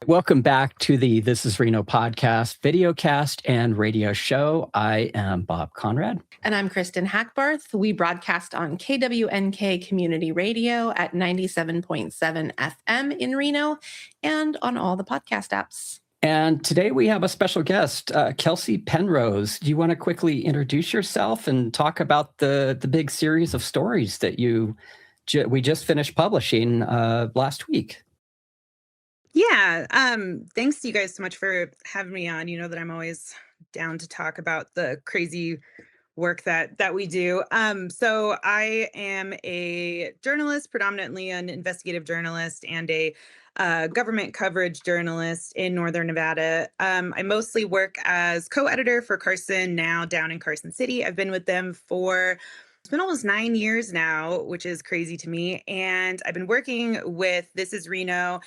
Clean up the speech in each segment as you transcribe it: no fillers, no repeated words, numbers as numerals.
Welcome back to the This Is Reno podcast, videocast, and radio show. I am Bob Conrad. And I'm Kristen Hackbarth. We broadcast on KWNK Community Radio at 97.7 FM in Reno and on all the podcast apps. And today we have a special guest, Kelsey Penrose. Do you want to quickly introduce yourself and talk about the big series of stories that we just finished publishing last week? Yeah. Thanks to you guys so much for having me on. You know that I'm always down to talk about the crazy work that we do. So I am a journalist, predominantly an investigative journalist and a government coverage journalist in Northern Nevada. I mostly work as co-editor for Carson, now down in Carson City. I've been with them it's been almost 9 years now, which is crazy to me. And I've been working with This Is Reno.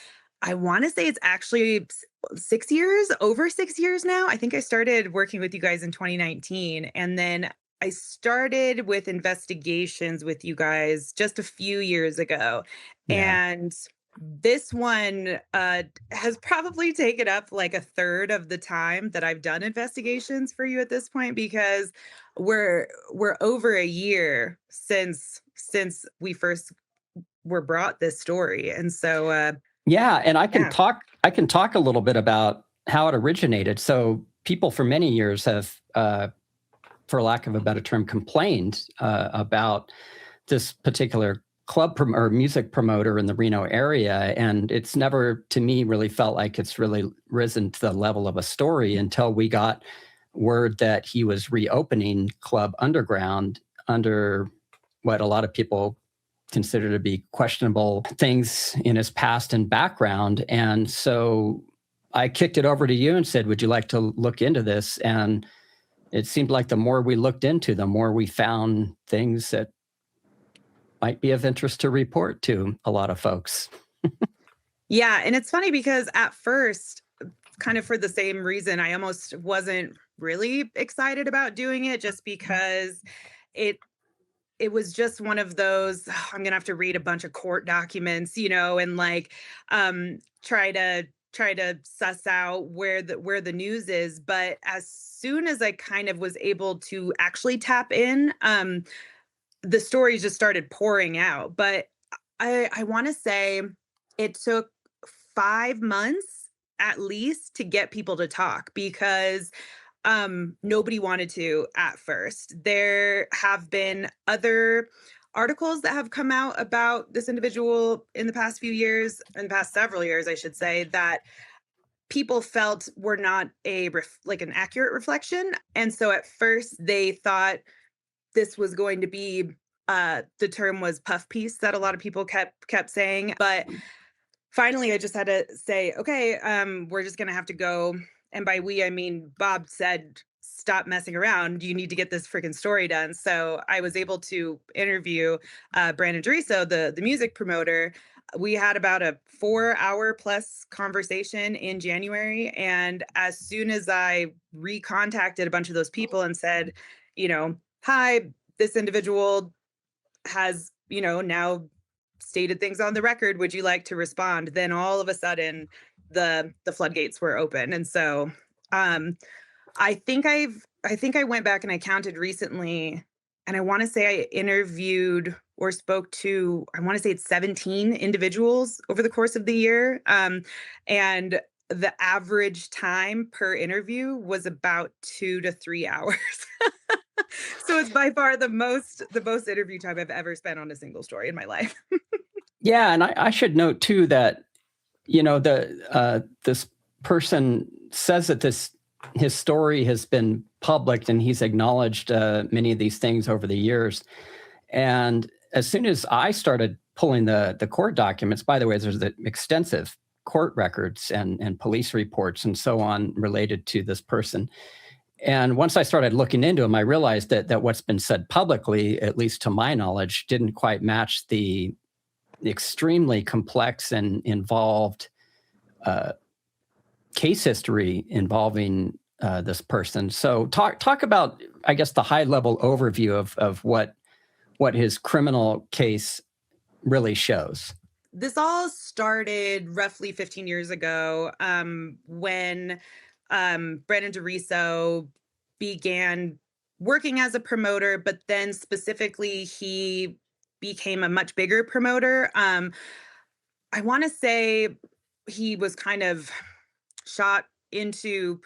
I want to say it's actually 6 years, over 6 years now. I think I started working with you guys in 2019. And then I started with investigations with you guys just a few years ago. Yeah. And this one has probably taken up like a third of the time that I've done investigations for you at this point, because we're over a year since we first were brought this story. And so yeah, and I can talk a little bit about how it originated. So people for many years have, for lack of a better term, complained about this particular club or music promoter in the Reno area. And it's never, to me, really felt like it's really risen to the level of a story until we got word that he was reopening Club Underground under what a lot of people consider to be questionable things in his past and background. And so I kicked it over to you and said, would you like to look into this? And it seemed like the more we looked into, the more we found things that might be of interest to report to a lot of folks. Yeah. And it's funny because at first, kind of for the same reason, I almost wasn't really excited about doing it, just because it was just one of those, I'm going to have to read a bunch of court documents, and like try to suss out where the news is. But as soon as I kind of was able to actually tap in, the stories just started pouring out. But I want to say it took 5 months at least to get people to talk, because nobody wanted to at first. There have been other articles that have come out about this individual in the past several years, I should say, that people felt were not an accurate reflection. And so at first they thought this was going to be, the term was puff piece that a lot of people kept saying. But finally I just had to say, okay, we're just going to have to go. And by we, I mean, Bob said, stop messing around. You need to get this freaking story done. So I was able to interview Brandon Deriso, the music promoter. We had about a 4-hour plus conversation in January. And as soon as I recontacted a bunch of those people and said, hi, this individual has, now stated things on the record. Would you like to respond? Then all of a sudden, the floodgates were open. And so I think I went back and I counted recently, and I want to say I interviewed or spoke to, I want to say it's 17 individuals over the course of the year. And the average time per interview was about 2 to 3 hours. So it's by far the most interview time I've ever spent on a single story in my life. Yeah. And I should note too that this person says that his story has been public and he's acknowledged many of these things over the years. And as soon as I started pulling the court documents, by the way, there's the extensive court records and police reports and so on related to this person. And once I started looking into him, I realized that what's been said publicly, at least to my knowledge, didn't quite match the extremely complex and involved case history involving this person. So talk about, I guess, the high level overview of what his criminal case really shows. this all started roughly 15 years ago, when Brandon Deriso began working as a promoter, but then specifically he became a much bigger promoter. I want to say he was kind of shot into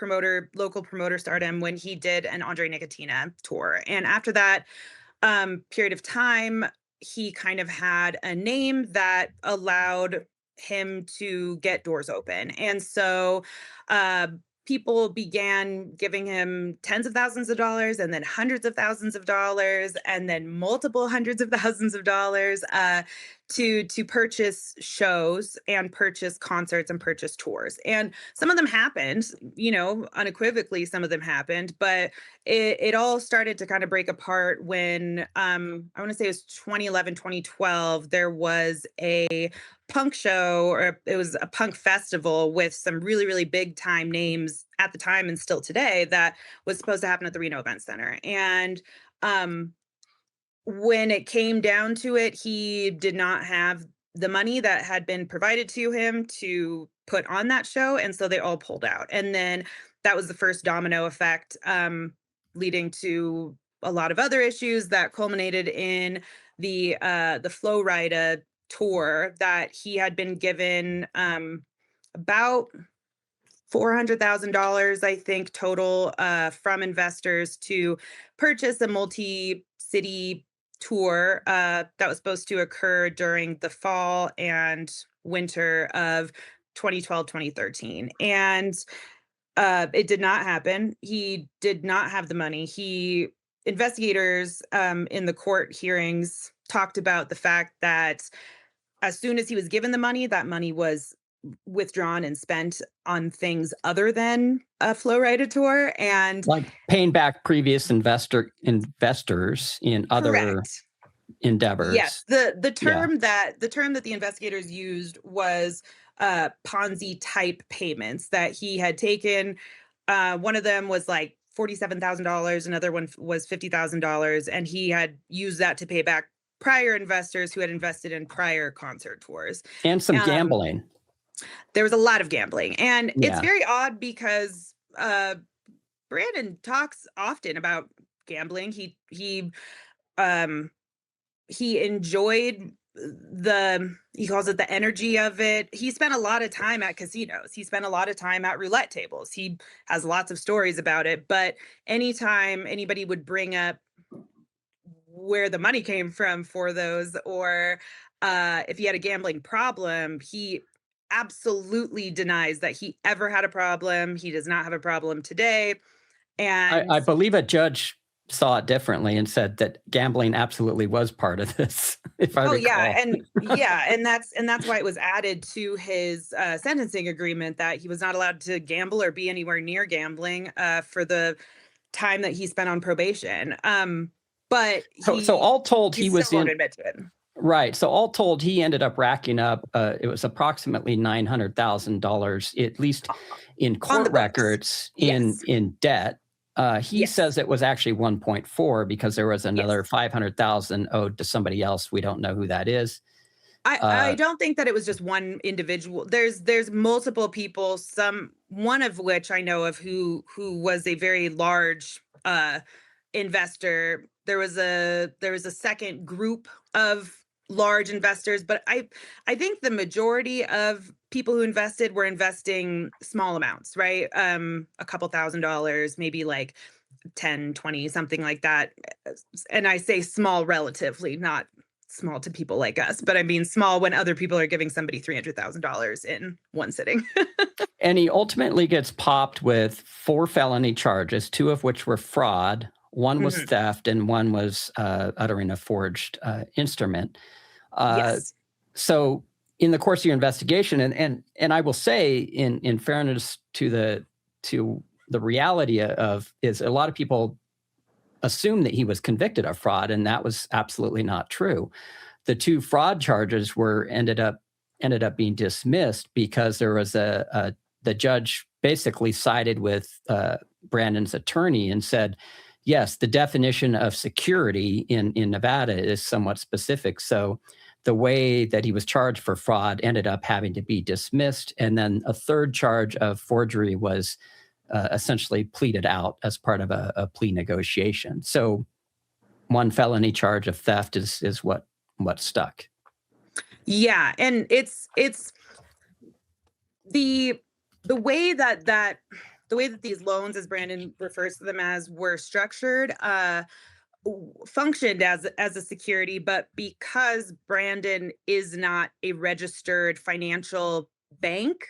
local promoter stardom when he did an Andre Nicotina tour. And after that period of time, he kind of had a name that allowed him to get doors open. And so people began giving him tens of thousands of dollars, and then hundreds of thousands of dollars, and then multiple hundreds of thousands of dollars to purchase shows and purchase concerts and purchase tours. And some of them happened, unequivocally, some of them happened, but it all started to kind of break apart when I want to say it was 2011, 2012, there was a punk show, or it was a punk festival with some really, really big time names at the time and still today, that was supposed to happen at the Reno Event Center. And when it came down to it, he did not have the money that had been provided to him to put on that show. And so they all pulled out. And then that was the first domino effect, leading to a lot of other issues that culminated in the Flo Rida tour that he had been given about $400,000, I think, total from investors to purchase a multi-city tour that was supposed to occur during the fall and winter of 2012, 2013. And it did not happen. He did not have the money. Investigators in the court hearings talked about the fact that as soon as he was given the money, that money was withdrawn and spent on things other than a Flo Rida tour, and like paying back previous investors in other correct. endeavors. Yes, the term that the investigators used was Ponzi type payments that he had taken. One of them was like $47,000, another one was $50,000, and he had used that to pay back prior investors who had invested in prior concert tours. And some gambling. There was a lot of gambling. And it's very odd because Brandon talks often about gambling. He enjoyed he calls it the energy of it. He spent a lot of time at casinos. He spent a lot of time at roulette tables. He has lots of stories about it. But anytime anybody would bring up where the money came from for those, or if he had a gambling problem, he absolutely denies that he ever had a problem. He does not have a problem today. And I believe a judge saw it differently and said that gambling absolutely was part of this. If I recall. and that's why it was added to his sentencing agreement that he was not allowed to gamble or be anywhere near gambling for the time that he spent on probation. But so all told, he was in. Admit to it. Right. So all told, he ended up racking up, it was approximately $900,000, at least in court records, in debt. He says it was actually 1.4 because there was another 500,000 owed to somebody else. We don't know who that is. I don't think that it was just one individual. There's multiple people, one of which I know of who was a very large investor. There was a second group of large investors, but I think the majority of people who invested were investing small amounts, right? A couple $1,000s, maybe like 10, 20, something like that. And I say small relatively, not small to people like us, but I mean small when other people are giving somebody $300,000 in one sitting. And he ultimately gets popped with 4 felony charges, 2 of which were fraud. One was theft, and one was uttering a forged instrument. So in the course of your investigation, and I will say, in fairness to the reality is a lot of people assume that he was convicted of fraud, and that was absolutely not true. The 2 fraud charges ended up being dismissed because there was the judge basically sided with Brandon's attorney and said, yes, the definition of security in Nevada is somewhat specific. So the way that he was charged for fraud ended up having to be dismissed. And then a third charge of forgery was essentially pleaded out as part of a plea negotiation. So one felony charge of theft is what stuck. Yeah, and it's the way that these loans, as Brandon refers to them as, were structured, functioned as a security, but because Brandon is not a registered financial bank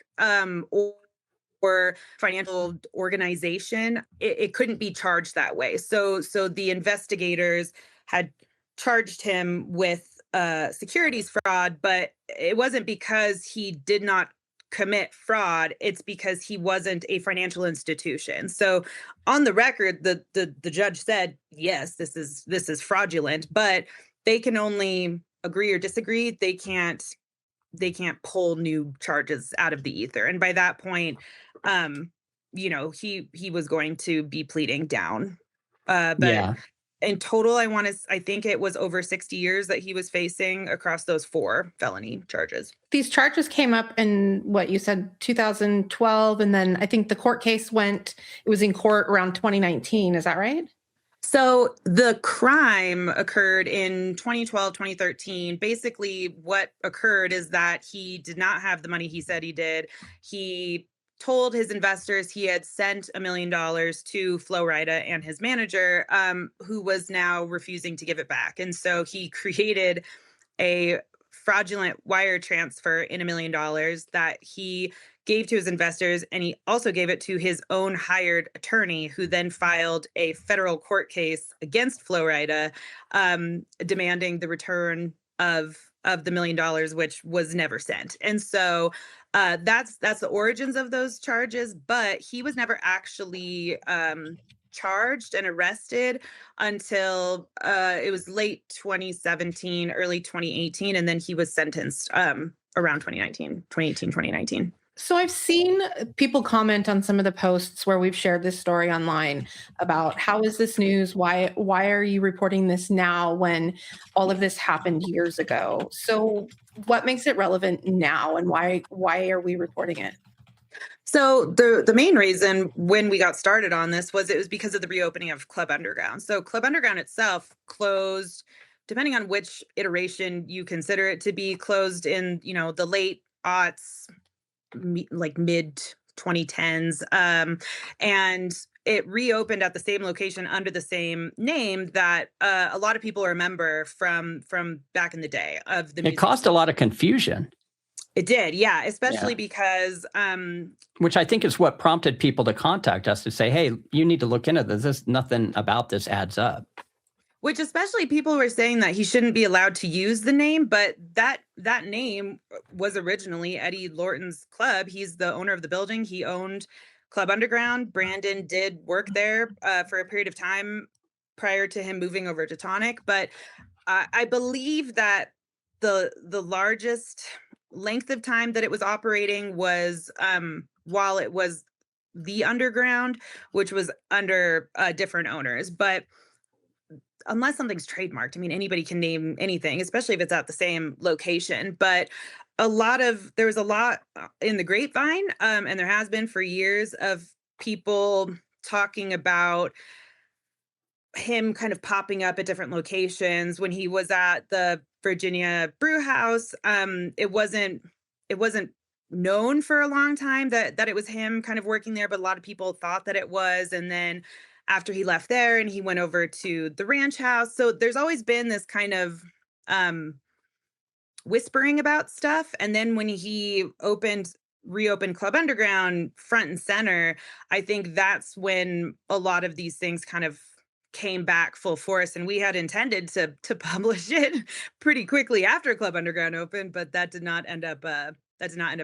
or financial organization, it couldn't be charged that way. So the investigators had charged him with securities fraud, but it wasn't because he did not commit fraud. It's because he wasn't a financial institution. So on the record, the judge said, yes, this is fraudulent, but they can only agree or disagree. They can't pull new charges out of the ether. And by that point, he was going to be pleading down. But in total, I think it was over 60 years that he was facing across those 4 felony charges. These charges came up in what you said, 2012. And then I think the court case it was in court around 2019. Is that right? So the crime occurred in 2012, 2013. Basically, what occurred is that he did not have the money he said he did. He told his investors he had sent $1 million to Florida and his manager, who was now refusing to give it back. And so he created a fraudulent wire transfer in $1 million that he gave to his investors, and he also gave it to his own hired attorney, who then filed a federal court case against Florida, demanding the return of the $1 million, which was never sent. And so that's the origins of those charges, but he was never actually charged and arrested until it was late 2017, early 2018, and then he was sentenced around 2019. So I've seen people comment on some of the posts where we've shared this story online about how is this news? Why are you reporting this now when all of this happened years ago? So what makes it relevant now, and why are we reporting it? So the main reason when we got started on this was it was because of the reopening of Club Underground. So Club Underground itself closed, depending on which iteration you consider it to be, closed in the late aughts, like mid 2010s, and it reopened at the same location under the same name that a lot of people remember from back in the day of the. It caused a lot of confusion. It did, yeah, especially because which I think is what prompted people to contact us to say, hey, you need to look into this. Nothing about this adds up. Which especially people were saying that he shouldn't be allowed to use the name, but that name was originally Eddie Lorton's club. He's the owner of the building. He owned Club Underground. Brandon did work there for a period of time prior to him moving over to Tonic. But I believe that the largest length of time that it was operating was while it was the Underground, which was under different owners. But unless something's trademarked, I mean, anybody can name anything, especially if it's at the same location. But there was a lot in the grapevine, and there has been for years, of people talking about him kind of popping up at different locations. When he was at the Virginia Brew House, it wasn't known for a long time that it was him kind of working there, but a lot of people thought that it was. And then after he left there and he went over to the ranch house. So there's always been this kind of whispering about stuff. And then when he reopened Club Underground front and center, I think that's when a lot of these things kind of came back full force. And we had intended to publish it pretty quickly after Club Underground opened, but that did not end up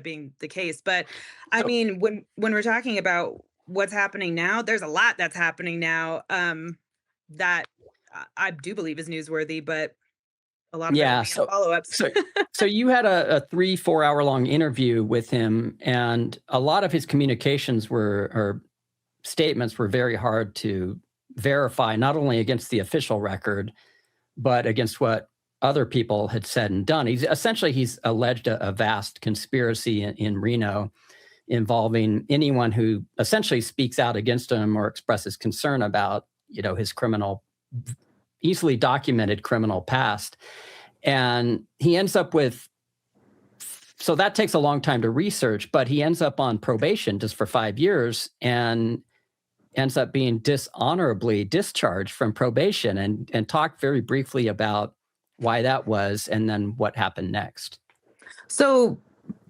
being the case. But I mean, when we're talking about what's happening now, there's a lot that's happening now that I do believe is newsworthy, but a lot of follow-ups. So you had a 3-4 hour long interview with him, and a lot of his communications or statements were very hard to verify, not only against the official record, but against what other people had said and done. He's alleged a vast conspiracy in Reno involving anyone who essentially speaks out against him or expresses concern about, his easily documented criminal past. And he ends up so that takes a long time to research, but he ends up on probation just for 5 years and ends up being dishonorably discharged from probation, and talk very briefly about why that was and then what happened next. So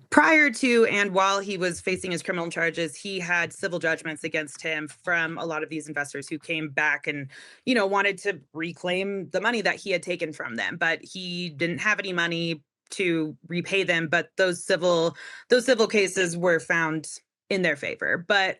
prior to and while he was facing his criminal charges, he had civil judgments against him from a lot of these investors who came back and, wanted to reclaim the money that he had taken from them. But he didn't have any money to repay them. But those civil cases were found in their favor. But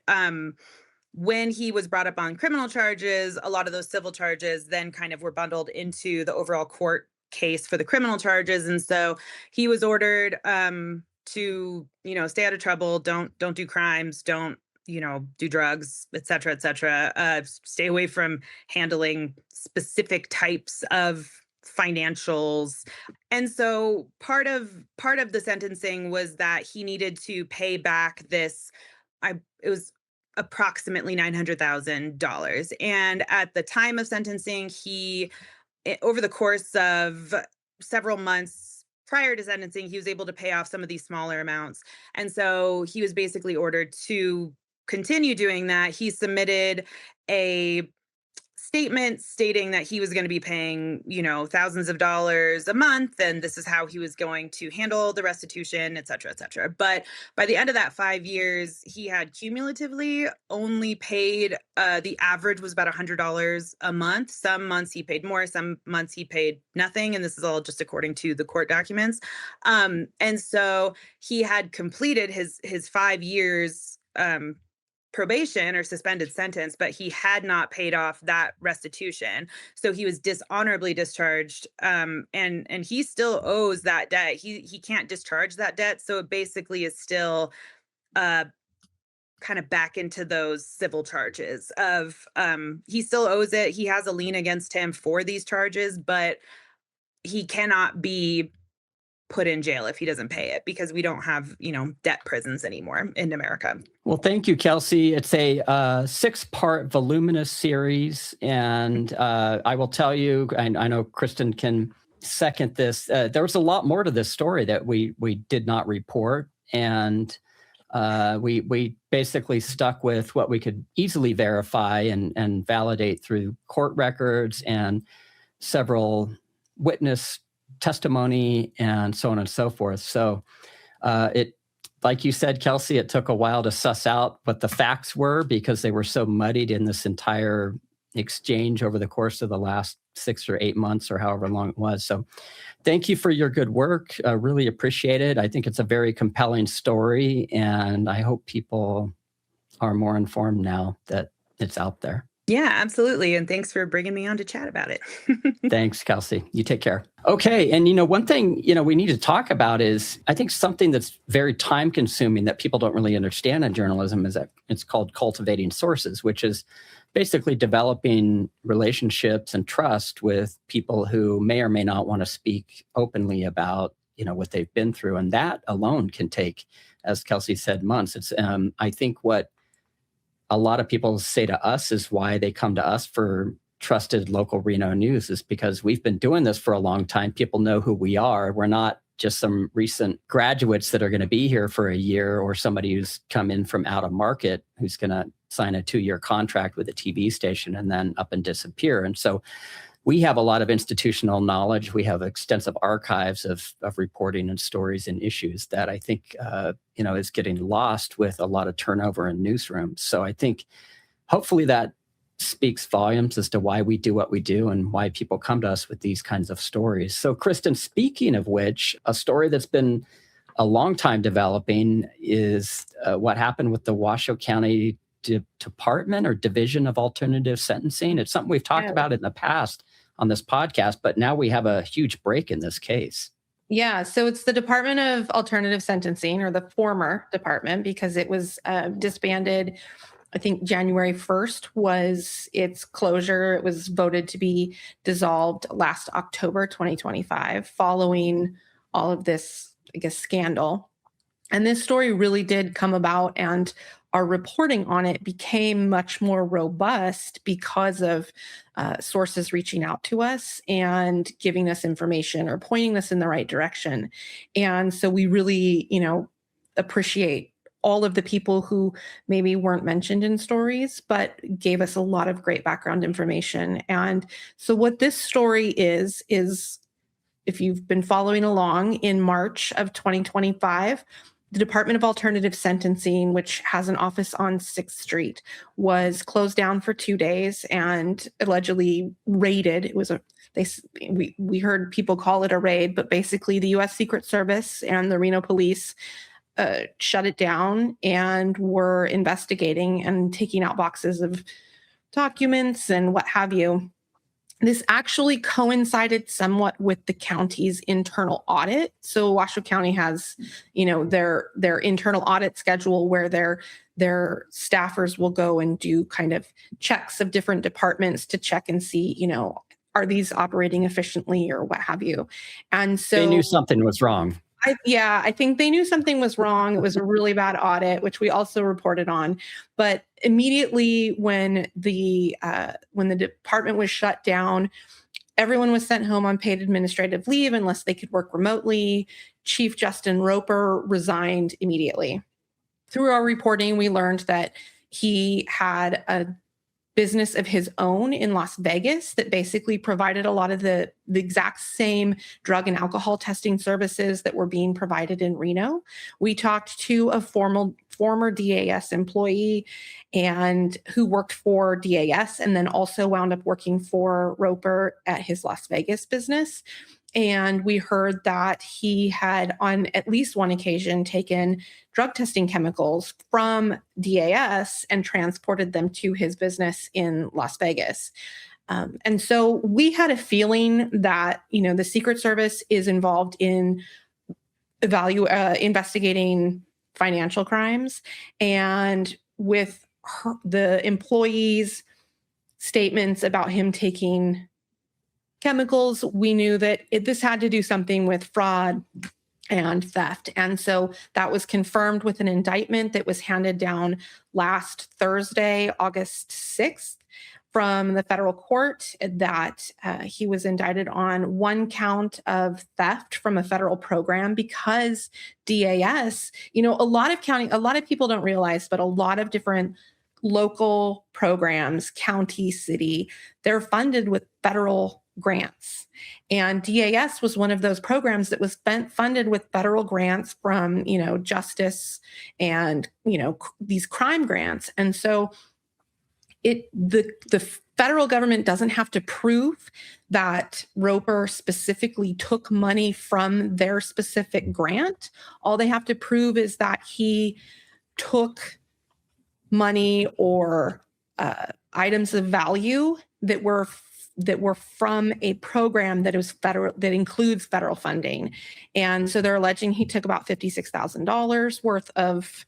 when he was brought up on criminal charges, a lot of those civil charges then kind of were bundled into the overall court case for the criminal charges. And so he was ordered to, stay out of trouble, don't do crimes, don't, do drugs, et cetera, stay away from handling specific types of financials. And so part of the sentencing was that he needed to pay back it was approximately $900,000. And at the time of sentencing, over the course of several months prior to sentencing, he was able to pay off some of these smaller amounts. And so he was basically ordered to continue doing that. He submitted a statement stating that he was going to be paying, thousands of dollars a month, and this is how he was going to handle the restitution, et cetera, et cetera. But by the end of that 5 years, he had cumulatively only paid, the average was about $100 a month. Some months he paid more, some months he paid nothing. And this is all just according to the court documents. And so he had completed his 5 years, probation or suspended sentence, but he had not paid off that restitution. So he was dishonorably discharged. And he still owes that debt. He can't discharge that debt. So it basically is still kind of back into those civil charges of he still owes it. He has a lien against him for these charges, but he cannot be put in jail if he doesn't pay it, because we don't have, debt prisons anymore in America. Well, thank you, Kelsey. It's a 6-part voluminous series. And I will tell you, I know Kristen can second this. There was a lot more to this story that we did not report. And we basically stuck with what we could easily verify and validate through court records and several witness testimony and so on and so forth. So like you said, Kelsey, it took a while to suss out what the facts were because they were so muddied in this entire exchange over the course of the last 6 or 8 months or however long it was. So thank you for your good work. Really appreciate it. I think it's a very compelling story, and I hope people are more informed now that it's out there. Yeah, absolutely. And thanks for bringing me on to chat about it. Thanks, Kelsey. You take care. Okay. And, one thing, we need to talk about is, I think something that's very time consuming that people don't really understand in journalism is that it's called cultivating sources, which is basically developing relationships and trust with people who may or may not want to speak openly about, what they've been through. And that alone can take, as Kelsey said, months. It's, I think what a lot of people say to us is why they come to us for trusted local Reno news is because we've been doing this for a long time. People know who we are. We're not just some recent graduates that are going to be here for a year or somebody who's come in from out of market who's going to sign a 2-year contract with a TV station and then up and disappear. And so we have a lot of institutional knowledge. We have extensive archives of reporting and stories and issues that I think, is getting lost with a lot of turnover in newsrooms. So I think hopefully that speaks volumes as to why we do what we do and why people come to us with these kinds of stories. So Kristen, speaking of which, a story that's been a long time developing is what happened with the Washoe County Department or Division of Alternative Sentencing. It's something we've talked about in the past on this podcast, but now we have a huge break in this case. Yeah, so it's the Department of Alternative Sentencing, or the former department, because it was disbanded I think January 1st was its closure. It was voted to be dissolved last October 2025, following all of this, I guess, scandal. And this story really did come about, and our reporting on it became much more robust because of sources reaching out to us and giving us information or pointing us in the right direction. And so we really, appreciate all of the people who maybe weren't mentioned in stories, but gave us a lot of great background information. And so what this story is if you've been following along, in March of 2025, the Department of Alternative Sentencing, which has an office on 6th Street, was closed down for 2 days and allegedly raided. It was we heard people call it a raid, but basically the U.S. Secret Service and the Reno police shut it down and were investigating and taking out boxes of documents and what have you. This actually coincided somewhat with the county's internal audit. So Washoe County has, their internal audit schedule where their staffers will go and do kind of checks of different departments to check and see, are these operating efficiently or what have you. And so they knew something was wrong. I think they knew something was wrong. It was a really bad audit, which we also reported on. But immediately when the department was shut down, everyone was sent home on paid administrative leave unless they could work remotely. Chief Justin Roper resigned immediately. Through our reporting, we learned that he had a business of his own in Las Vegas that basically provided a lot of the exact same drug and alcohol testing services that were being provided in Reno. We talked to a former DAS employee and who worked for DAS and then also wound up working for Roper at his Las Vegas business. And we heard that he had, on at least one occasion, taken drug testing chemicals from DAS and transported them to his business in Las Vegas. And so we had a feeling that, the Secret Service is involved in investigating financial crimes. And with the employees' statements about him taking chemicals, we knew that this had to do something with fraud and theft. And so that was confirmed with an indictment that was handed down last Thursday, August 6th, from the federal court, that he was indicted on one count of theft from a federal program because DAS, a lot of people don't realize, but a lot of different local programs, county, city, they're funded with federal grants. And DAS was one of those programs that was funded with federal grants from, justice and, these crime grants. And so the federal government doesn't have to prove that Roper specifically took money from their specific grant. All they have to prove is that he took money or items of value that were from a program that is federal, that includes federal funding. And so they're alleging he took about $56,000 worth of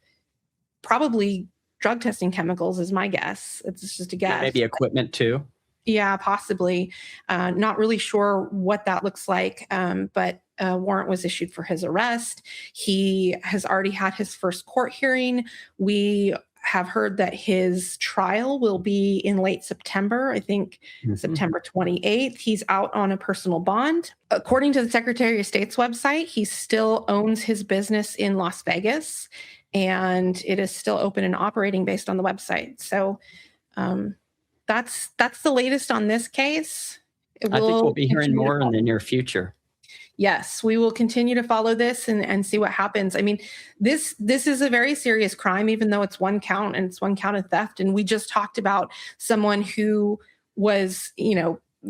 probably drug testing chemicals, is my guess. It's just a guess. Yeah, maybe equipment too. Yeah, possibly. Not really sure what that looks like, but a warrant was issued for his arrest. He has already had his first court hearing. We have heard that his trial will be in late September, I think September 28th. He's out on a personal bond. According to the Secretary of State's website, he still owns his business in Las Vegas, and it is still open and operating based on the website. So that's the latest on this case. I think we'll be hearing more in the near future. Yes, we will continue to follow this and see what happens. I mean, this is a very serious crime, even though it's one count and it's one count of theft. And we just talked about someone who was,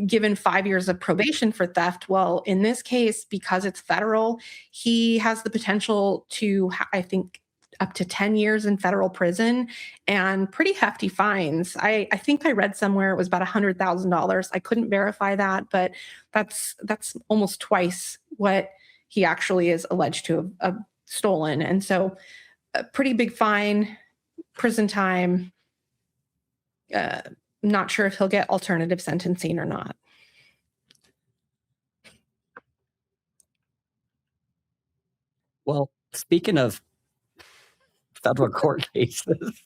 given 5 years of probation for theft. Well, in this case, because it's federal, he has the potential to, I think, up to 10 years in federal prison and pretty hefty fines. I think I read somewhere it was about $100,000. I couldn't verify that, but that's almost twice what he actually is alleged to have stolen. And so a pretty big fine, prison time, Not sure if he'll get alternative sentencing or not. Well, speaking of federal court cases,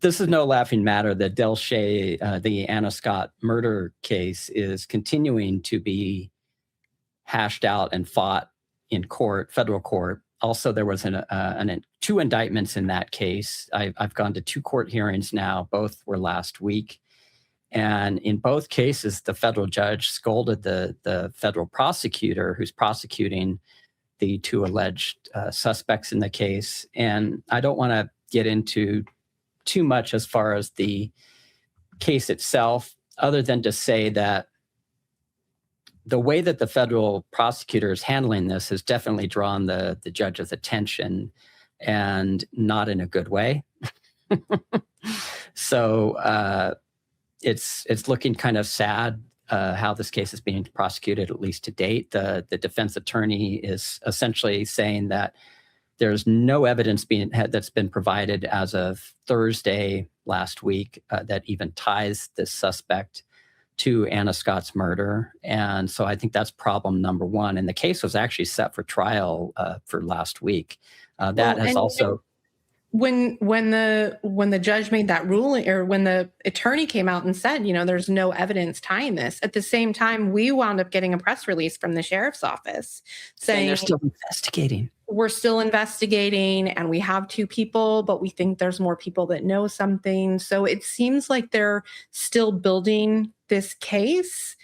this is no laughing matter. The Del Shay, the Anna Scott murder case is continuing to be hashed out and fought in court, federal court. Also, there was two indictments in that case. I've gone to 2 court hearings now. Both were last week. And in both cases, the federal judge scolded the federal prosecutor who's prosecuting the 2 alleged suspects in the case. And I don't want to get into too much as far as the case itself, other than to say that the way that the federal prosecutor is handling this has definitely drawn the judge's attention, and not in a good way. So it's looking kind of sad how this case is being prosecuted, at least to date. The defense attorney is essentially saying that there's no evidence that's been provided as of Thursday last week that even ties this suspect to Anna Scott's murder. And so I think that's problem number 1. And the case was actually set for trial for last week. That has also... When the judge made that ruling, or when the attorney came out and said, there's no evidence tying this, at the same time, we wound up getting a press release from the sheriff's office saying they're still investigating. We're still investigating, and we have 2 people, but we think there's more people that know something. So it seems like they're still building this case,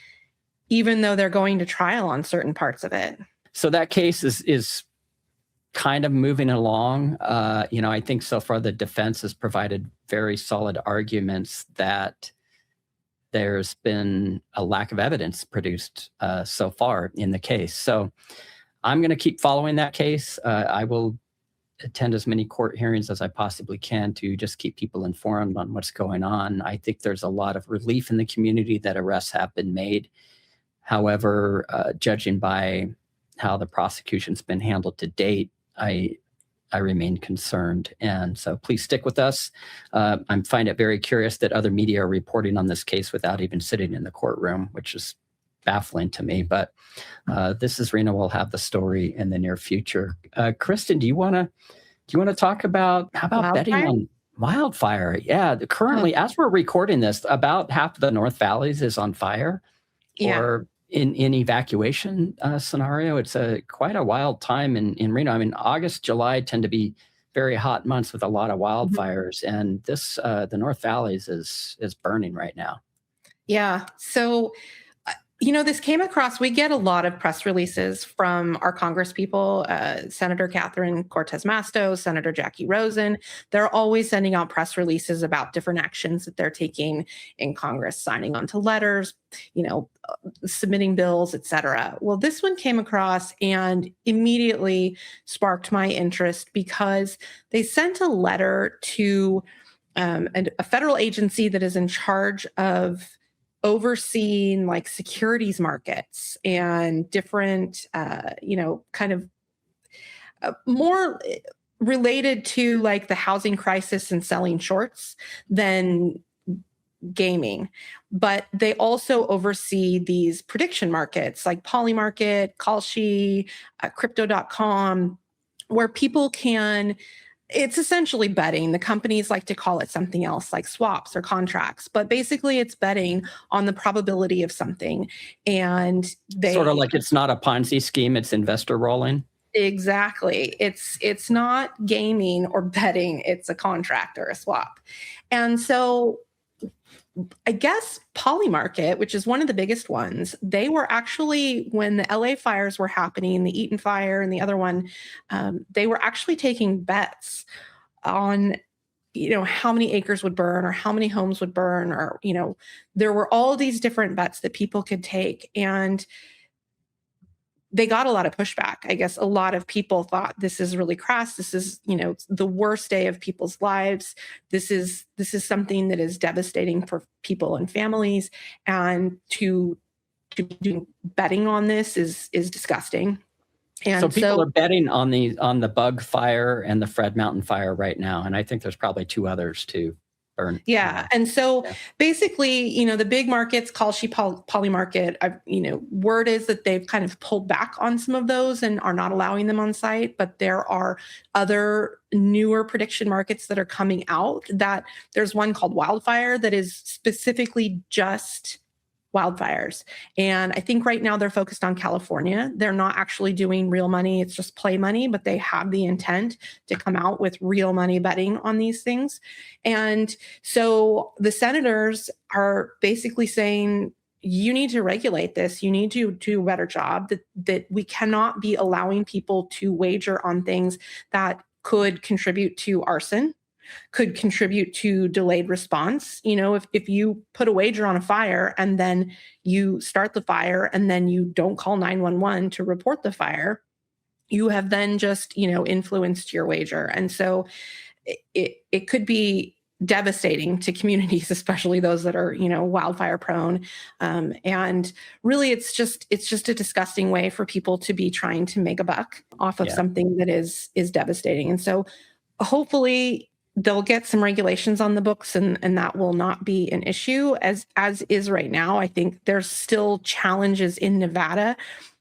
even though they're going to trial on certain parts of it. So that case is kind of moving along. I think so far the defense has provided very solid arguments that there's been a lack of evidence produced so far in the case. So I'm going to keep following that case. I will attend as many court hearings as I possibly can to just keep people informed on what's going on. I think there's a lot of relief in the community that arrests have been made. However, judging by how the prosecution's been handled to date, I remain concerned. And so please stick with us. I find it very curious that other media are reporting on this case without even sitting in the courtroom, which is baffling to me. But This Is Reno will have the story in the near future. Kristen, do you want to talk about betting on wildfire? Yeah, currently, as we're recording this, about half of the North Valleys is on fire. Yeah. Or in evacuation scenario. It's quite a wild time in Reno. I mean, August, July tend to be very hot months with a lot of wildfires, and this the North Valleys is burning right now. Yeah. So, this came across, we get a lot of press releases from our Congress people, Senator Catherine Cortez Masto, Senator Jackie Rosen. They're always sending out press releases about different actions that they're taking in Congress, signing onto letters, submitting bills, et cetera. Well, this one came across and immediately sparked my interest because they sent a letter to a federal agency that is in charge of overseeing like securities markets and different, kind of more related to like the housing crisis and selling shorts than gaming. But they also oversee these prediction markets like Polymarket, Kalshi, Crypto.com, where people can... It's essentially betting. The companies like to call it something else like swaps or contracts, but basically it's betting on the probability of something. And they sort of like, it's not a Ponzi scheme, it's investor rolling. Exactly. It's not gaming or betting, it's a contract or a swap. And so I guess Polymarket, which is one of the biggest ones, they were actually, when the LA fires were happening, the Eaton fire and the other one, they were actually taking bets on, how many acres would burn or how many homes would burn, or, there were all these different bets that people could take. And they got a lot of pushback. I guess a lot of people thought this is really crass. This is, the worst day of people's lives. This is something that is devastating for people and families. And to be doing betting on this is disgusting. And so people are betting on the Bug Fire and the Fred Mountain Fire right now. And I think there's probably 2 others too. burn. Yeah. And so Yeah. basically, the big markets, Kalshi Poly Market, word is that they've kind of pulled back on some of those and are not allowing them on site. But there are other newer prediction markets that are coming out. That there's one called Wildfire that is specifically just wildfires. And I think right now they're focused on California. They're not actually doing real money. It's just play money, but they have the intent to come out with real money betting on these things. And so the senators are basically saying, you need to regulate this. You need to do a better job, that we cannot be allowing people to wager on things that could contribute to arson, could contribute to delayed response. If you put a wager on a fire and then you start the fire and then you don't call 911 to report the fire, you have then just, influenced your wager. And so it could be devastating to communities, especially those that are, wildfire prone. And really it's just a disgusting way for people to be trying to make a buck off of something that is devastating. And so hopefully they'll get some regulations on the books and that will not be an issue as is right now. I think there's still challenges in Nevada.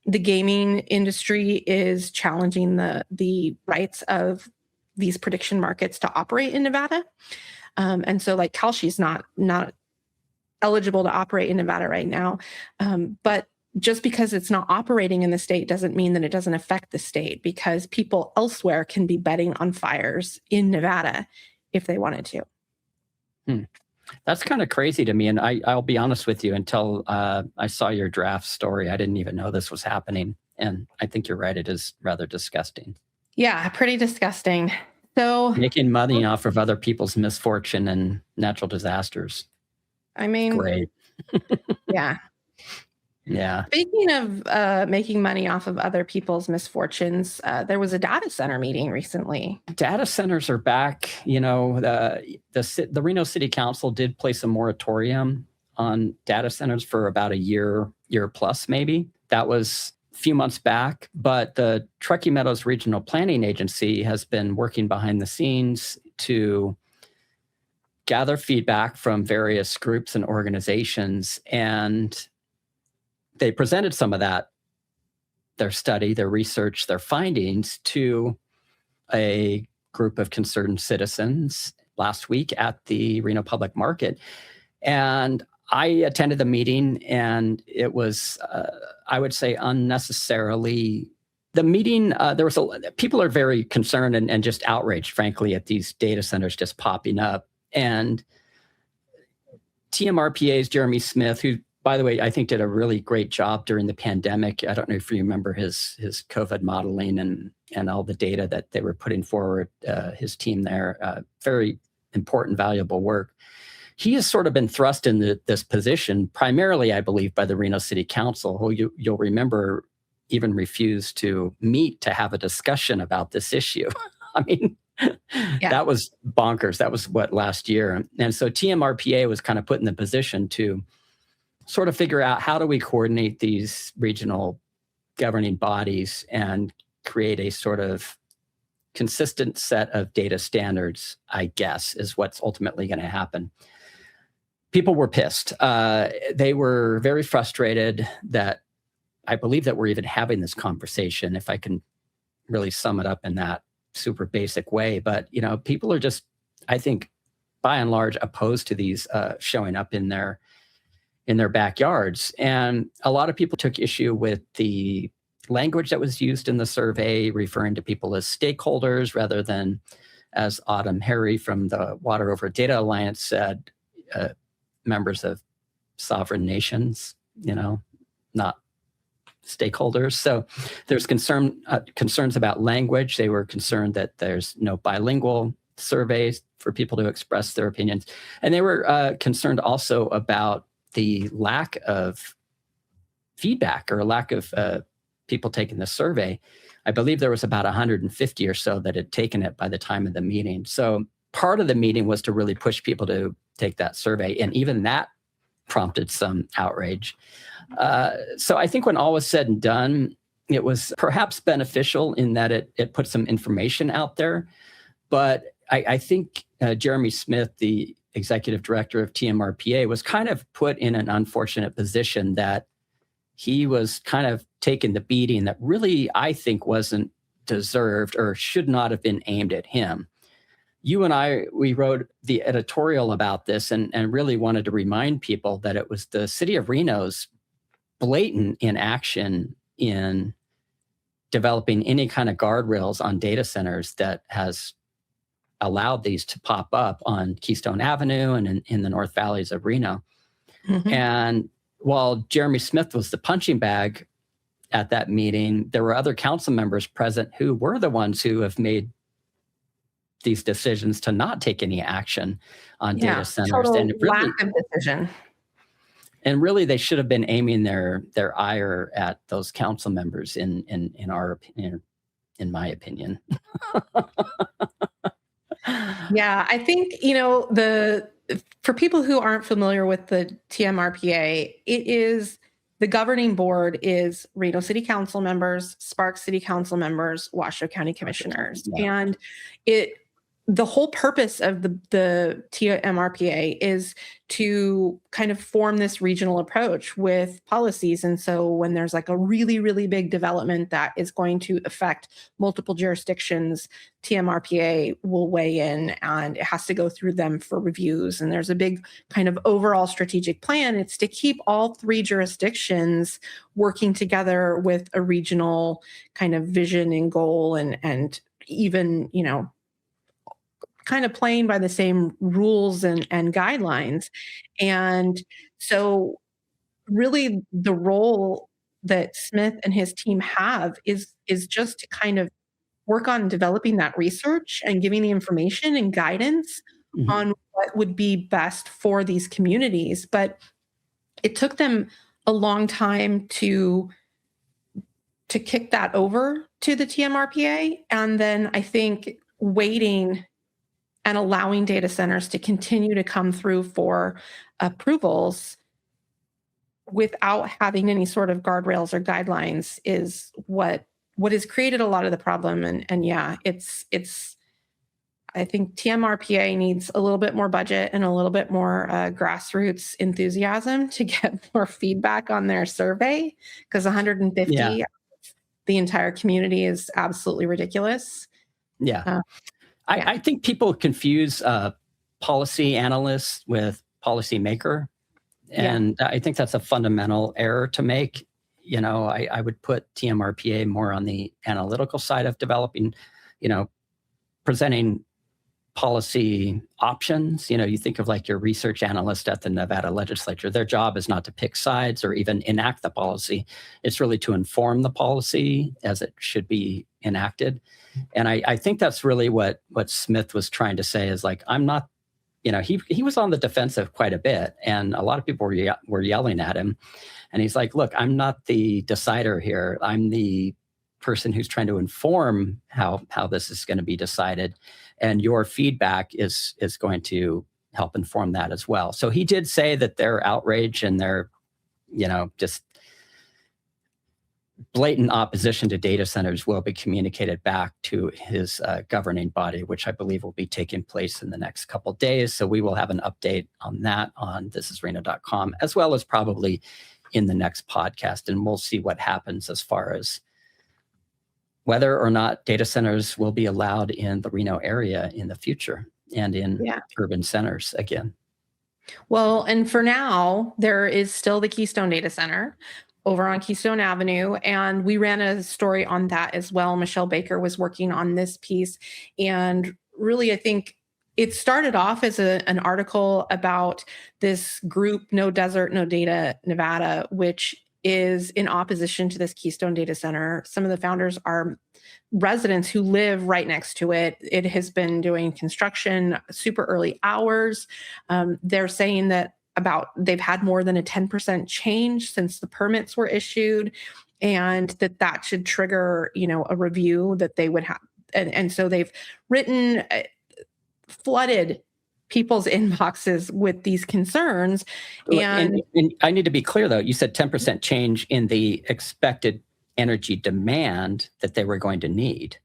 The gaming industry is challenging the rights of these prediction markets to operate in Nevada. And so like Kalshi's not eligible to operate in Nevada right now. But just because it's not operating in the state doesn't mean that it doesn't affect the state, because people elsewhere can be betting on fires in Nevada if they wanted to. That's kind of crazy to me. And I'll be honest with you, until I saw your draft story, I didn't even know this was happening. And I think you're right. It is rather disgusting. Yeah, pretty disgusting. So making money off of other people's misfortune and natural disasters. I mean, great. Yeah. Yeah. Speaking of making money off of other people's misfortunes, there was a data center meeting recently. Data centers are back. The Reno City Council did place a moratorium on data centers for about a year plus maybe. That was a few months back, but the Truckee Meadows Regional Planning Agency has been working behind the scenes to gather feedback from various groups and organizations, and they presented some of that, their study, their research, their findings to a group of concerned citizens last week at the Reno Public Market. And I attended the meeting, and it was, I would say, unnecessarily. The meeting, people are very concerned and just outraged, frankly, at these data centers just popping up. And TMRPA's Jeremy Smith, who, by the way, I think did a really great job during the pandemic. I don't know if you remember his COVID modeling and all the data that they were putting forward, his team there. Very important, valuable work. He has sort of been thrust in this position, primarily, I believe, by the Reno City Council, who you'll remember even refused to meet to have a discussion about this issue. I mean, That was bonkers. That was last year. And so TMRPA was kind of put in the position to sort of figure out, how do we coordinate these regional governing bodies and create a sort of consistent set of data standards, I guess, is what's ultimately going to happen. People were pissed. They were very frustrated that I believe that we're even having this conversation, if I can really sum it up in that super basic way. But, people are just, I think, by and large, opposed to these showing up in their backyards. And a lot of people took issue with the language that was used in the survey, referring to people as stakeholders rather than, as Autumn Harry from the Water Over Data Alliance said, members of sovereign nations, not stakeholders. So there's concerns about language. They were concerned that there's no bilingual surveys for people to express their opinions. And they were concerned also about the lack of feedback or lack of people taking the survey. I believe there was about 150 or so that had taken it by the time of the meeting. So part of the meeting was to really push people to take that survey. And even that prompted some outrage. So I think when all was said and done, it was perhaps beneficial in that it put some information out there. But I think Jeremy Smith, the executive director of TMRPA, was kind of put in an unfortunate position that he was kind of taking the beating that really, I think, wasn't deserved or should not have been aimed at him. You and I, we wrote the editorial about this and really wanted to remind people that it was the city of Reno's blatant inaction in developing any kind of guardrails on data centers that has allowed these to pop up on Keystone Avenue and in the North Valleys of Reno. And while Jeremy Smith was the punching bag at that meeting, there were other council members present who were the ones who have made these decisions to not take any action on data centers. Total And really, lack of decision. And really, they should have been aiming their ire at those council members. In our opinion, in my opinion. Yeah, I think for people who aren't familiar with the TMRPA, it is the governing board is Reno City Council members, Sparks City Council members, Washoe County commissioners, and the whole purpose of the TMRPA is to kind of form this regional approach with policies. And so when there's like a really, really big development that is going to affect multiple jurisdictions, TMRPA will weigh in and it has to go through them for reviews. And there's a big kind of overall strategic plan. It's to keep all three jurisdictions working together with a regional kind of vision and goal and even, kind of playing by the same rules and guidelines. And so really the role that Smith and his team have is just to kind of work on developing that research and giving the information and guidance on what would be best for these communities. But it took them a long time to kick that over to the TMRPA. And then I think waiting and allowing data centers to continue to come through for approvals without having any sort of guardrails or guidelines is what has created a lot of the problem. And yeah, it's I think TMRPA needs a little bit more budget and a little bit more grassroots enthusiasm to get more feedback on their survey, because 150 the entire community is absolutely ridiculous. I think people confuse policy analysts with policymaker. And I think that's a fundamental error to make. I would put TMRPA more on the analytical side of developing, presenting policy options. You think of like your research analyst at the Nevada legislature. Their job is not to pick sides or even enact the policy. It's really to inform the policy as it should be enacted. And I think that's really what Smith was trying to say is like, I'm not, he was on the defensive quite a bit and a lot of people were yelling at him. And he's like, look, I'm not the decider here. I'm the person who's trying to inform how this is going to be decided. And your feedback is going to help inform that as well. So he did say that their outrage and their, just blatant opposition to data centers will be communicated back to his governing body, which I believe will be taking place in the next couple of days. So we will have an update on that on thisisreno.com, as well as probably in the next podcast. And we'll see what happens as far as whether or not data centers will be allowed in the Reno area in the future and in urban centers again. Well, and for now, there is still the Keystone Data Center over on Keystone Avenue. And we ran a story on that as well. Michelle Baker was working on this piece. And really, I think it started off as an article about this group, No Desert, No Data Nevada, which is in opposition to this Keystone Data Center. Some of the founders are residents who live right next to it. It has been doing construction super early hours. They're saying that they've had more than a 10% change since the permits were issued, and that should trigger, a review that they would have. And so they've written, flooded people's inboxes with these concerns. And I need to be clear, though. You said 10% change in the expected energy demand that they were going to need.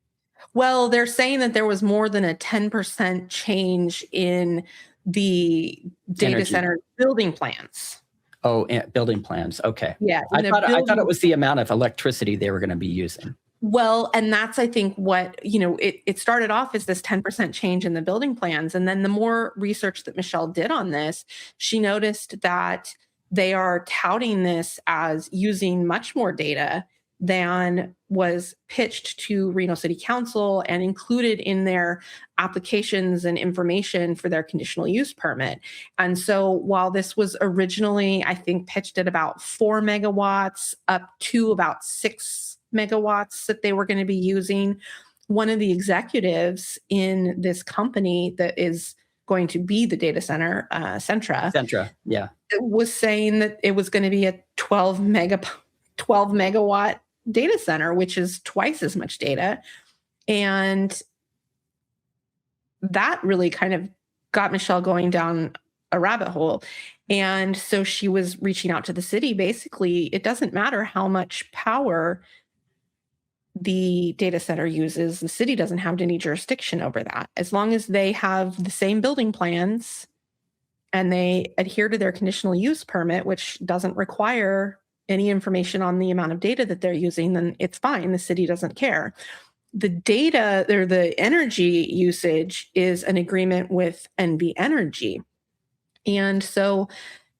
Well, they're saying that there was more than a 10% change in the data Energy. center building plans. Oh, building plans. Okay. Yeah. I thought it was the amount of electricity they were going to be using. Well, and that's, I think, what, it started off as this 10% change in the building plans. And then the more research that Michelle did on this, she noticed that they are touting this as using much more data than was pitched to Reno City Council and included in their applications and information for their conditional use permit. And so while this was originally, I think, pitched at about 4 megawatts up to about 6 megawatts that they were going to be using, one of the executives in this company that is going to be the data center, Centra, yeah, was saying that it was going to be a 12 megawatt data center, which is twice as much data. And that really kind of got Michelle going down a rabbit hole. And so she was reaching out to the city. Basically, it doesn't matter how much power the data center uses, the city doesn't have any jurisdiction over that. As long as they have the same building plans and they adhere to their conditional use permit, which doesn't require any information on the amount of data that they're using, then it's fine. The city doesn't care. The data or the energy usage is an agreement with NV Energy. And so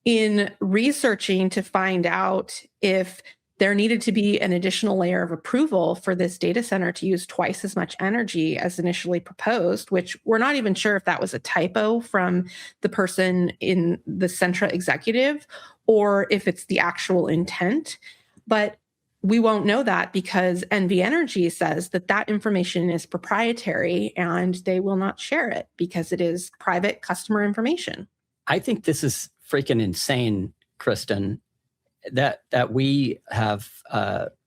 in researching to find out if there needed to be an additional layer of approval for this data center to use twice as much energy as initially proposed, which we're not even sure if that was a typo from the person in the Centra executive or if it's the actual intent. But we won't know that because NV Energy says that that information is proprietary and they will not share it because it is private customer information. I think this is freaking insane, Kristen, that we have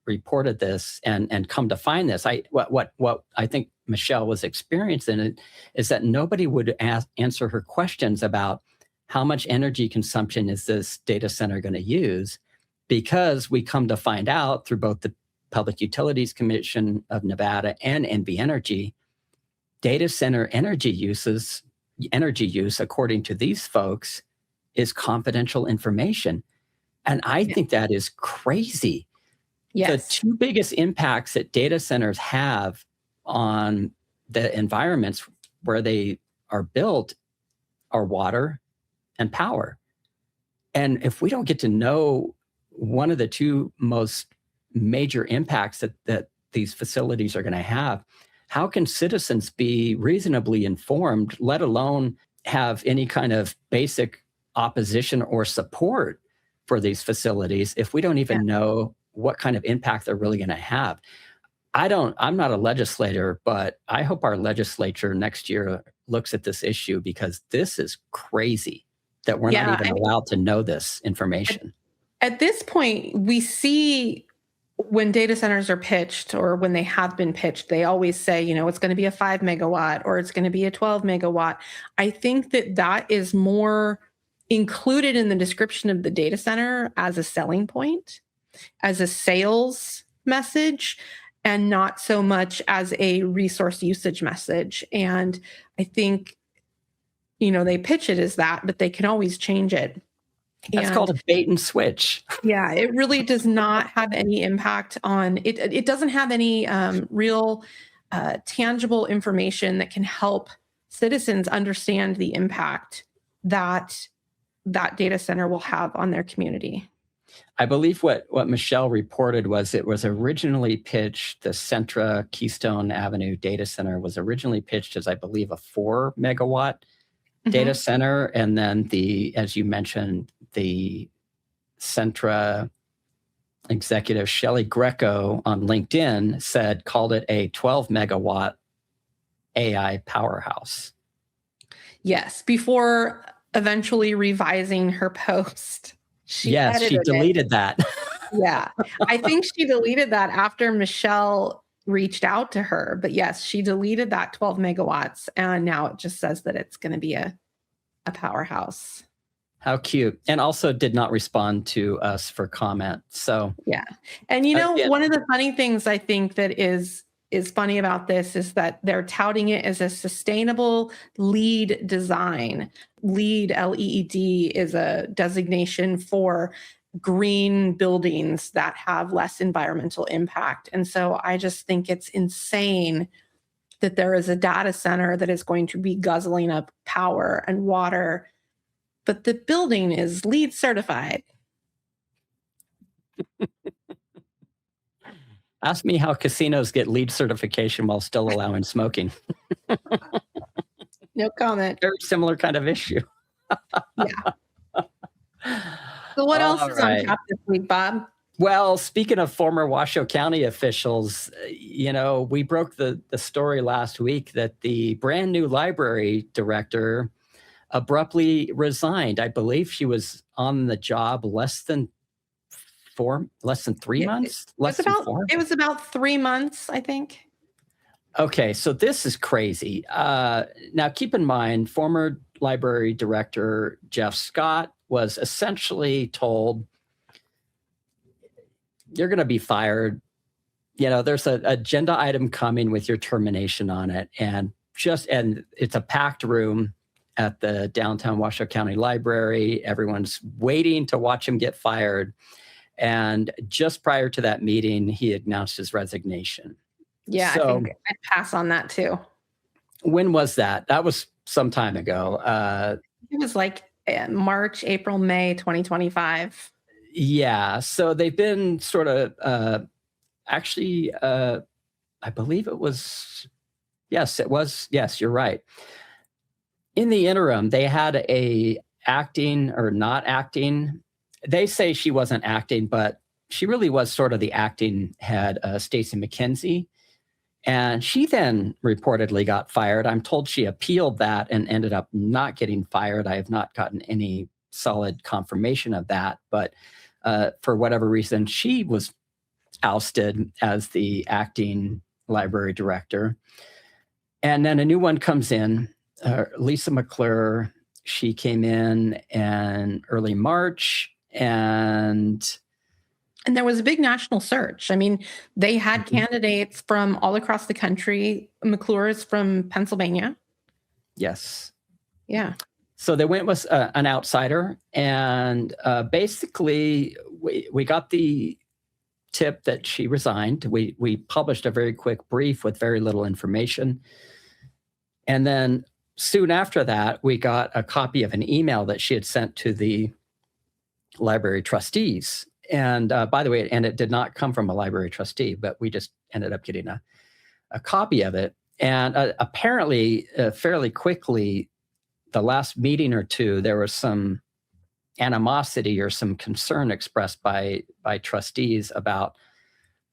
reported this and come to find this. What I think Michelle was experiencing is that nobody would answer her questions about how much energy consumption is this data center going to use, because we come to find out through both the Public Utilities Commission of Nevada and NV Energy, data center energy use, according to these folks, is confidential information. And I think that is crazy. Yes. The two biggest impacts that data centers have on the environments where they are built are water and power. And if we don't get to know one of the two most major impacts that these facilities are going to have, how can citizens be reasonably informed, let alone have any kind of basic opposition or support for these facilities if we don't even know what kind of impact they're really going to have? I'm not a legislator, but I hope our legislature next year looks at this issue, because this is crazy that we're not even allowed to know this information. At this point, we see when data centers are pitched or when they have been pitched, they always say, it's going to be a 5 megawatt or it's going to be a 12 megawatt. I think that is more included in the description of the data center as a selling point, as a sales message, and not so much as a resource usage message. And I think, they pitch it as that, but they can always change it. That's called a bait and switch. Yeah, it really does not have any impact on it. It doesn't have any real tangible information that can help citizens understand the impact that data center will have on their community. I believe what Michelle reported was it was originally pitched, the Centra Keystone Avenue data center was originally pitched as, I believe, a 4 megawatt data center. And then as you mentioned, the Centra executive Shelley Greco on LinkedIn called it a 12 megawatt AI powerhouse. Yes, before eventually revising her post. She deleted that. Yeah, I think she deleted that after Michelle reached out to her. But yes, she deleted that 12 megawatts. And now it just says that it's going to be a powerhouse. How cute. And also did not respond to us for comment. So yeah. And one of the funny things I think that is is funny about this is that they're touting it as a sustainable LEED design. LEED, LEED, is a designation for green buildings that have less environmental impact. And so I just think it's insane that there is a data center that is going to be guzzling up power and water, but the building is LEED certified. Ask me how casinos get LEED certification while still allowing smoking. No comment. Very similar kind of issue. Yeah. So what else is on tap this week, Bob? Well, speaking of former Washoe County officials, we broke the story last week that the brand new library director abruptly resigned. I believe she was on the job less than 3 months? It was about 3 months, I think. Okay, so this is crazy. Now, keep in mind, former library director Jeff Scott was essentially told, you're going to be fired. There's an agenda item coming with your termination on it. And it's a packed room at the downtown Washoe County Library. Everyone's waiting to watch him get fired. And just prior to that meeting, he announced his resignation. Yeah, so, I think I'd pass on that too. When was that? That was some time ago. It was like March, April, May 2025. Yeah. So they've been sort of actually, I believe it was. Yes, it was. Yes, you're right. In the interim, they had a acting or not acting. They say she wasn't acting, but she really was sort of the acting head, Stacy McKenzie. And she then reportedly got fired. I'm told she appealed that and ended up not getting fired. I have not gotten any solid confirmation of that. But for whatever reason, she was ousted as the acting library director. And then a new one comes in, Lisa McClure. She came in early March. And there was a big national search. I mean, they had candidates from all across the country. McClure is from Pennsylvania. Yes. Yeah. So they went with an outsider. And basically, we got the tip that she resigned. We published a very quick brief with very little information. And then soon after that, we got a copy of an email that she had sent to the library trustees. And by the way, it did not come from a library trustee, but we just ended up getting a copy of it. And apparently, fairly quickly, the last meeting or two, there was some animosity or some concern expressed by trustees about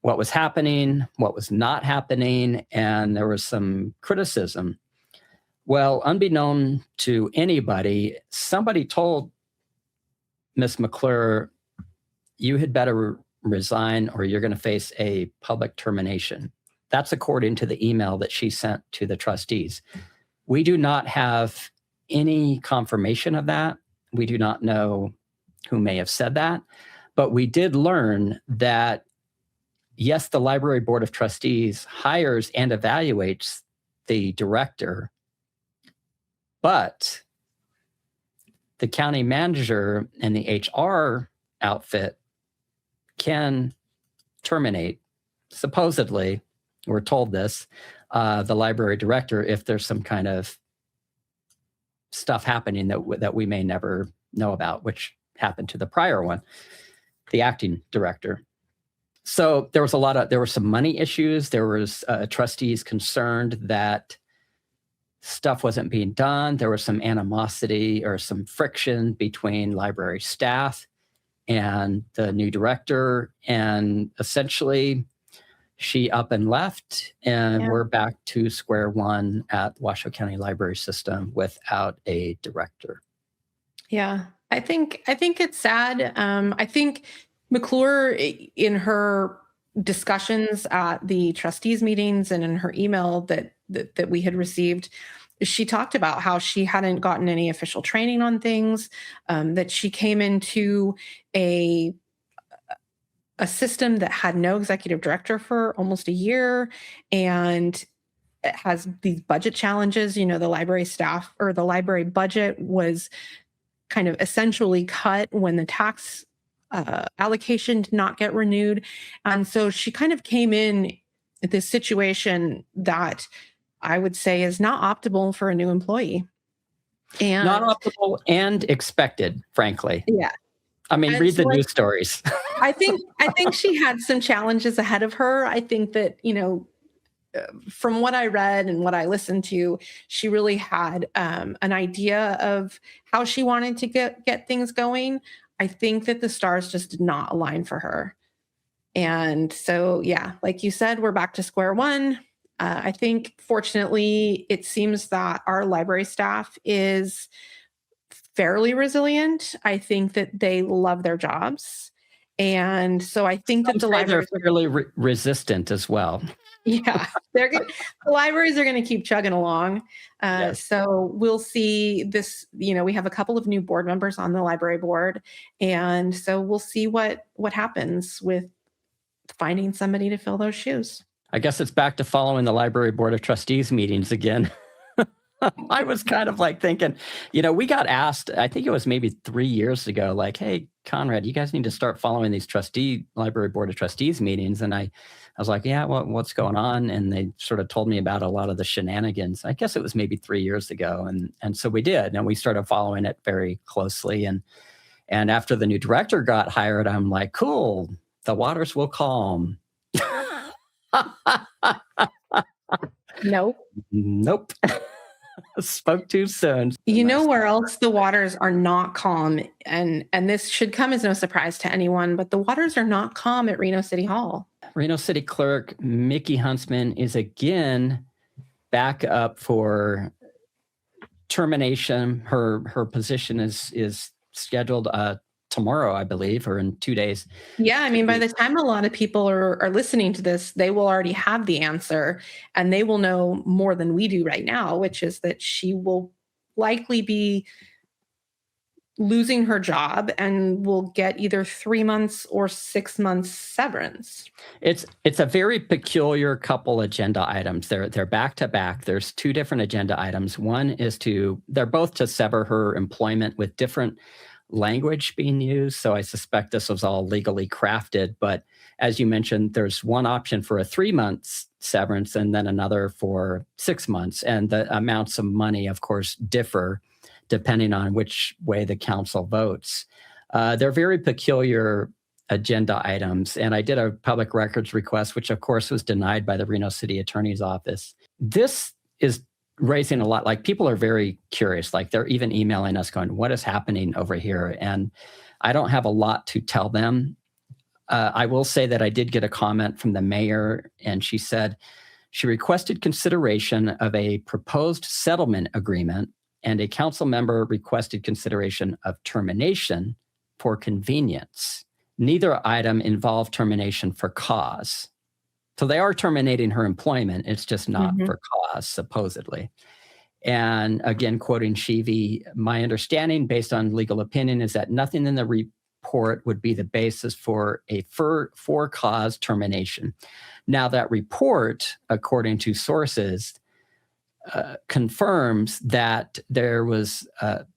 what was happening, what was not happening, and there was some criticism. Well, unbeknown to anybody, somebody told Ms. McClure, you had better resign or you're going to face a public termination. That's according to the email that she sent to the trustees. We do not have any confirmation of that. We do not know who may have said that, but we did learn that, yes, the Library Board of Trustees hires and evaluates the director, but the county manager and the HR outfit can terminate, supposedly, we're told this, the library director if there's some kind of stuff happening that we may never know about, which happened to the prior one, the acting director. So there were some money issues. There was trustees concerned that stuff wasn't being done. There was some animosity or some friction between library staff and the new director. And essentially, she up and left, and we're back to square one at Washoe County Library System without a director. Yeah, I think it's sad. I think McClure, in her discussions at the trustees meetings and in her email that we had received, she talked about how she hadn't gotten any official training on things, that she came into a a system that had no executive director for almost a year, and it has these budget challenges. The library staff, or the library budget, was kind of essentially cut when the tax allocation did not get renewed. And so she kind of came in at this situation that I would say is not optimal for a new employee. And not optimal and expected, frankly. Yeah. I mean, And read so the news stories. I think she had some challenges ahead of her. I think that, from what I read and what I listened to, she really had an idea of how she wanted to get things going. I think that the stars just did not align for her. And so, yeah, like you said, we're back to square one. I think, fortunately, it seems that our library staff is fairly resilient. I think that they love their jobs. And so I think that the libraries are fairly resistant as well. Yeah, the libraries are going to keep chugging along. Yes. So we'll see this, we have a couple of new board members on the library board. And so we'll see what happens with finding somebody to fill those shoes. I guess it's back to following the library board of trustees meetings again. I was kind of like thinking, we got asked, I think it was maybe 3 years ago, like, hey, Conrad, you guys need to start following these library board of trustees meetings. And I was like, yeah, what's going on? And they sort of told me about a lot of the shenanigans. I guess it was maybe 3 years ago. And so we did, and we started following it very closely. And after the new director got hired, I'm like, cool, the waters will calm. Nope. Spoke too soon. Where else the waters are not calm, and this should come as no surprise to anyone, but the waters are not calm at Reno City Hall. Reno City Clerk Mikki Huntsman is again back up for termination. Her position is scheduled tomorrow, I believe, or in 2 days. Yeah, I mean, by the time a lot of people are listening to this, they will already have the answer, and they will know more than we do right now, which is that she will likely be losing her job and will get either 3 months or 6 months severance. It's a very peculiar couple agenda items. They're back to back. There's two different agenda items. One is they're both to sever her employment, with different language being used. So I suspect this was all legally crafted. But as you mentioned, there's one option for a 3 months severance and then another for 6 months. And the amounts of money, of course, differ depending on which way the council votes. They're very peculiar agenda items. And I did a public records request, which of course was denied by the Reno City Attorney's Office. This is raising a lot, like people are very curious, like they're even emailing us going, what is happening over here? And I don't have a lot to tell them. I will say that I did get a comment from the mayor, and she said she requested consideration of a proposed settlement agreement, and a council member requested consideration of termination for convenience. Neither item involved termination for cause. So they are terminating her employment. It's just not for cause, supposedly. And again, quoting Shivi, my understanding based on legal opinion is that nothing in the report would be the basis for a for cause termination. Now that report, according to sources, confirms that there was,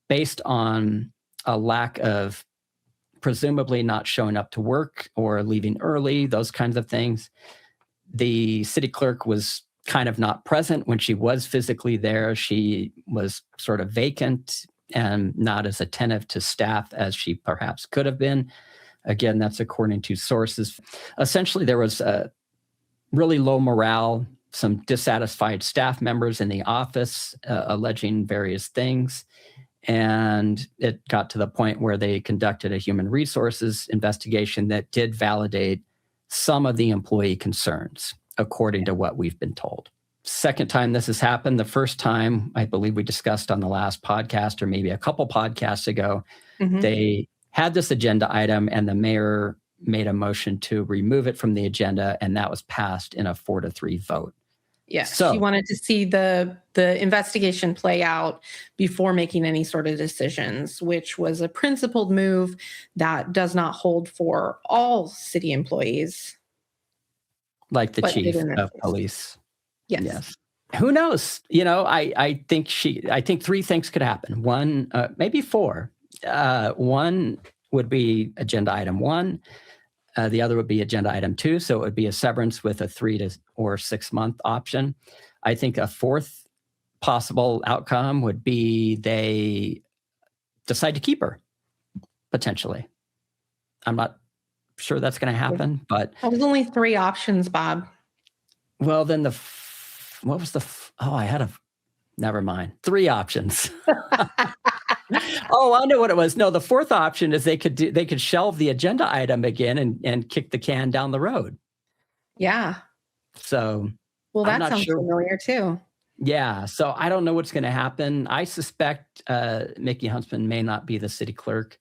based on a lack of presumably not showing up to work or leaving early, those kinds of things, the city clerk was kind of not present when she was physically there. She was sort of vacant and not as attentive to staff as she perhaps could have been. Again, that's according to sources. Essentially, there was a really low morale, some dissatisfied staff members in the office alleging various things. And it got to the point where they conducted a human resources investigation that did validate some of the employee concerns, according to what we've been told. Second time this has happened. The first time, I believe we discussed on the last podcast, or maybe a couple podcasts ago, they had this agenda item and the mayor made a motion to remove it from the agenda, and that was passed in a 4-3 vote. Yes, So she wanted to see the investigation play out before making any sort of decisions, which was a principled move that does not hold for all city employees. like the But did chief in this of case. police. Yes. Yes. Who knows? I think three things could happen. One, maybe four. One would be agenda item 1. The other would be agenda item 2. So it would be a severance with a 3 or 6 month option. I think a fourth possible outcome would be they decide to keep her, potentially. I'm not sure that's going to happen, but That was only 3 options, Bob. well, then what was never mind. 3 options. Oh, I know what it was. No, the fourth option is they could shelve the agenda item again and kick the can down the road. Yeah. So, Well, I'm that not sounds sure. familiar too. Yeah. So I don't know what's going to happen. I suspect Mikki Huntsman may not be the city clerk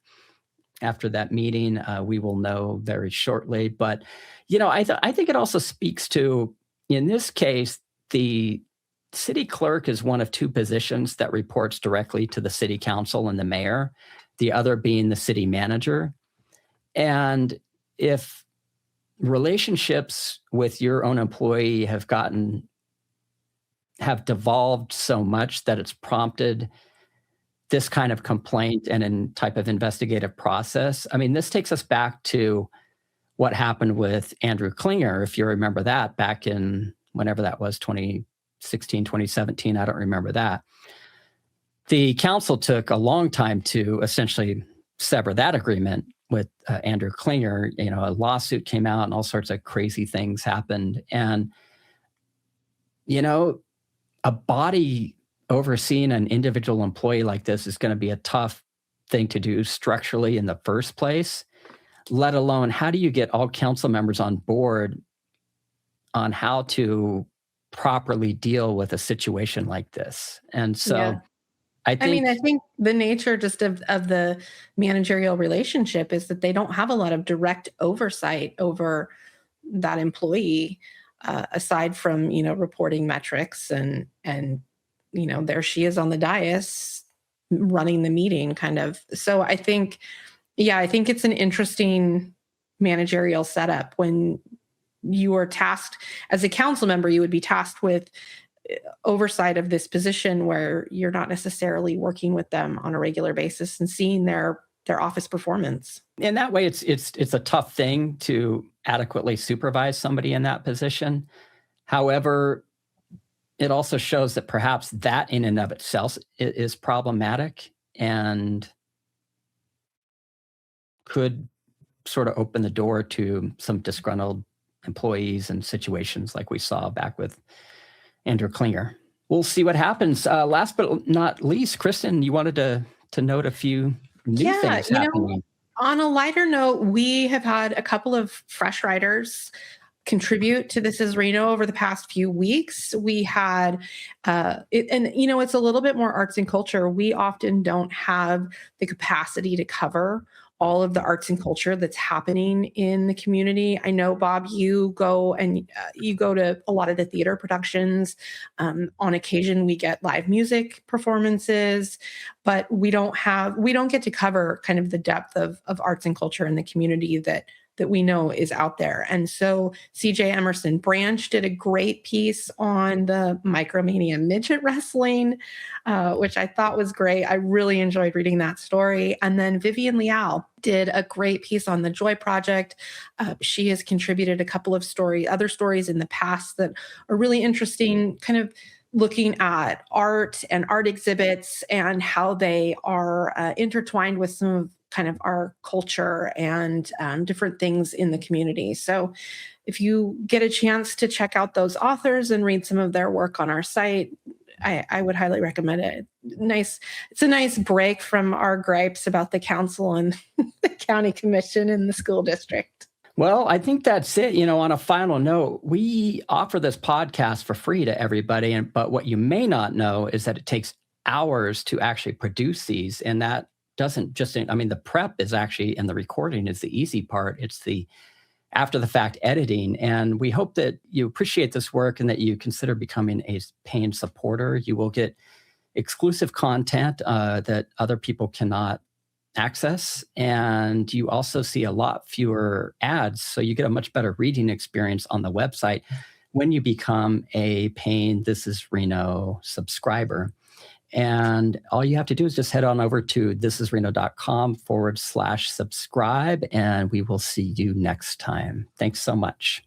after that meeting. We will know very shortly. But, I think it also speaks to, in this case, the city clerk is one of 2 positions that reports directly to the city council and the mayor, the other being the city manager. And if relationships with your own employee have devolved so much that it's prompted this kind of complaint and in type of investigative process. I mean, this takes us back to what happened with Andrew Klinger, if you remember that, back in whenever that was, 2016, 2017, I don't remember that. The council took a long time to essentially sever that agreement with Andrew Klinger. A lawsuit came out and all sorts of crazy things happened. And, a body overseeing an individual employee like this is going to be a tough thing to do structurally in the first place, let alone how do you get all council members on board on how to properly deal with a situation like this. And so Yeah. I I think think the nature just of the managerial relationship is that they don't have a lot of direct oversight over that employee, aside from, reporting metrics and there she is on the dais running the meeting kind of. So I think it's an interesting managerial setup when you are tasked as a council member, you would be tasked with oversight of this position where you're not necessarily working with them on a regular basis and seeing their office performance. in that way, it's a tough thing to adequately supervise somebody in that position. However, it also shows that perhaps that in and of itself is problematic and could sort of open the door to some disgruntled employees and situations like we saw back with Andrew Klinger. We'll see what happens. Last but not least, Kristen, you wanted to note a few new things happening. On a lighter note, we have had a couple of fresh writers contribute to This Is Reno over the past few weeks. We had, it's a little bit more arts and culture. We often don't have the capacity to cover all of the arts and culture that's happening in the community. I know, Bob, you go to a lot of the theater productions. On occasion, we get live music performances, but we don't get to cover kind of the depth of arts and culture in the community that we know is out there. And so CJ Emerson Branch did a great piece on the Micromania midget wrestling, which I thought was great. I really enjoyed reading that story. And then Vivian Liao did a great piece on the Joy Project. She has contributed a couple of other stories in the past that are really interesting, kind of looking at art and art exhibits and how they are intertwined with some of kind of our culture and different things in the community. So if you get a chance to check out those authors and read some of their work on our site, I would highly recommend it. It's a nice break from our gripes about the council and the county commission and the school district. Well, I think that's it. On a final note, we offer this podcast for free to everybody. But what you may not know is that it takes hours to actually produce these. And that doesn't just, the prep is actually, and the recording is the easy part. It's the after the fact editing. And we hope that you appreciate this work and that you consider becoming a paying supporter. You will get exclusive content that other people cannot access. And you also see a lot fewer ads. So you get a much better reading experience on the website when you become a paying This Is Reno subscriber. And all you have to do is just head on over to thisisreno.com/subscribe, and we will see you next time. Thanks so much.